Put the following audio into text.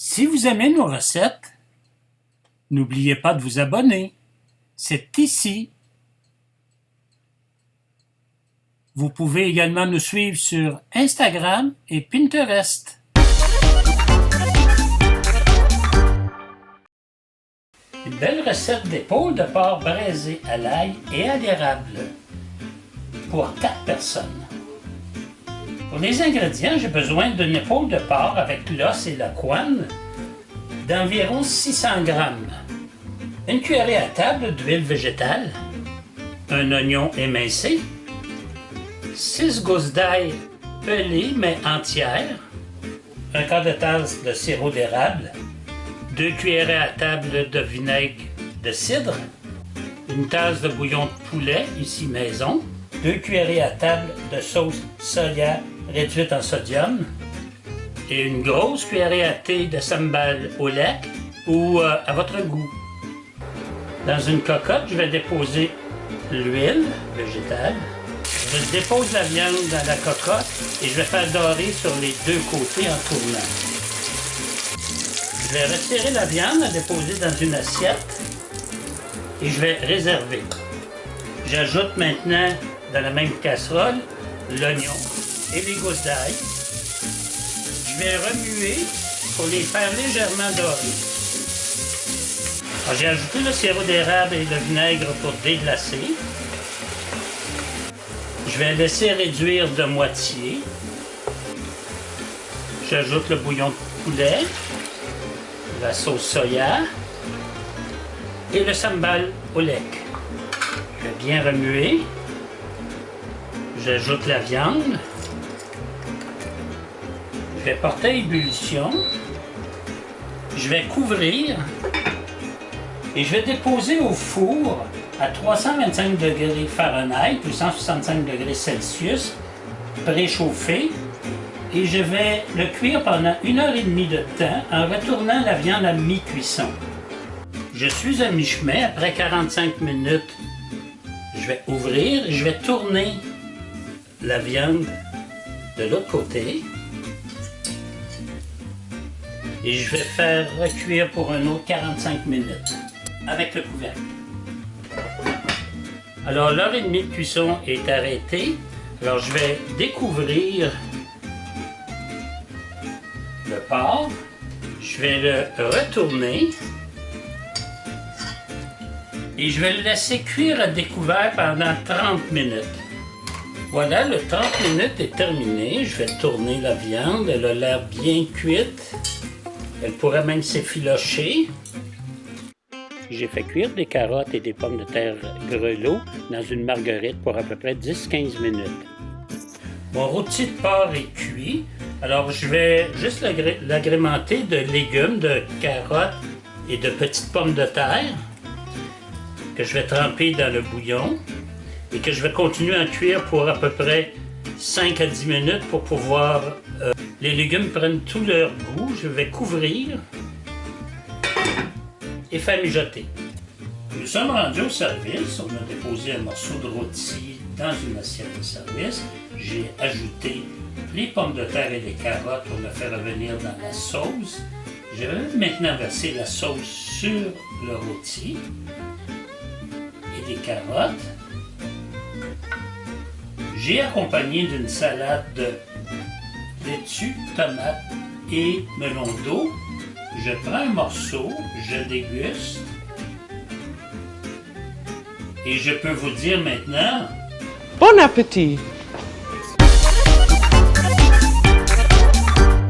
Si vous aimez nos recettes, n'oubliez pas de vous abonner. C'est ici. Vous pouvez également nous suivre sur Instagram et Pinterest. Une belle recette d'épaules de porc braisées à l'ail et à l'érable pour 4 personnes. Pour les ingrédients, j'ai besoin d'une épaule de porc avec l'os et la couenne d'environ 600 g, une cuillerée à table d'huile végétale, un oignon émincé, 6 gousses d'ail pelées mais entières, un quart de tasse de sirop d'érable, 2 cuillerées à table de vinaigre de cidre, une tasse de bouillon de poulet, ici maison, 2 cuillerées à table de sauce soya réduite en sodium et une grosse cuillerée à thé de sambal au lait ou à votre goût. Dans une cocotte, je vais déposer l'huile végétale. Je dépose la viande dans la cocotte et je vais faire dorer sur les deux côtés en tournant. Je vais retirer la viande, la déposer dans une assiette et je vais réserver. J'ajoute maintenant dans la même casserole l'oignon et les gousses d'ail. Je vais remuer pour les faire légèrement dorer. Alors, j'ai ajouté le sirop d'érable et le vinaigre pour déglacer. Je vais laisser réduire de moitié. J'ajoute le bouillon de poulet, la sauce soya et le sambal au lait. Je vais bien remuer. J'ajoute la viande. Je vais porter à ébullition. Je vais couvrir et je vais déposer au four à 325 degrés Fahrenheit ou 165 degrés Celsius préchauffé et je vais le cuire pendant 1h30 de temps en retournant la viande à mi-cuisson. Je suis à mi-chemin. Après 45 minutes, je vais ouvrir et je vais tourner la viande de l'autre côté et je vais faire recuire pour un autre 45 minutes avec le couvercle. Alors l'heure et demie de cuisson est arrêtée. Alors je vais découvrir le porc. Je vais le retourner et je vais le laisser cuire à découvert pendant 30 minutes. Voilà, le 30 minutes est terminé. Je vais tourner la viande. Elle a l'air bien cuite. Elle pourrait même s'effilocher. J'ai fait cuire des carottes et des pommes de terre grelots dans une marguerite pour à peu près 10-15 minutes. Mon rôti de porc est cuit. Alors je vais juste l'agrémenter de légumes, de carottes et de petites pommes de terre que je vais tremper dans le bouillon et que je vais continuer à cuire pour à peu près 5 à 10 minutes pour pouvoir... les légumes prennent tout leur goût. Je vais couvrir et faire mijoter. Nous sommes rendus au service. On a déposé un morceau de rôti dans une assiette de service. J'ai ajouté les pommes de terre et les carottes pour le faire revenir dans la sauce. Je vais maintenant verser la sauce sur le rôti et des carottes. J'ai accompagné d'une salade de laitue, tomate et melon d'eau. Je prends un morceau, je déguste et je peux vous dire maintenant... Bon appétit!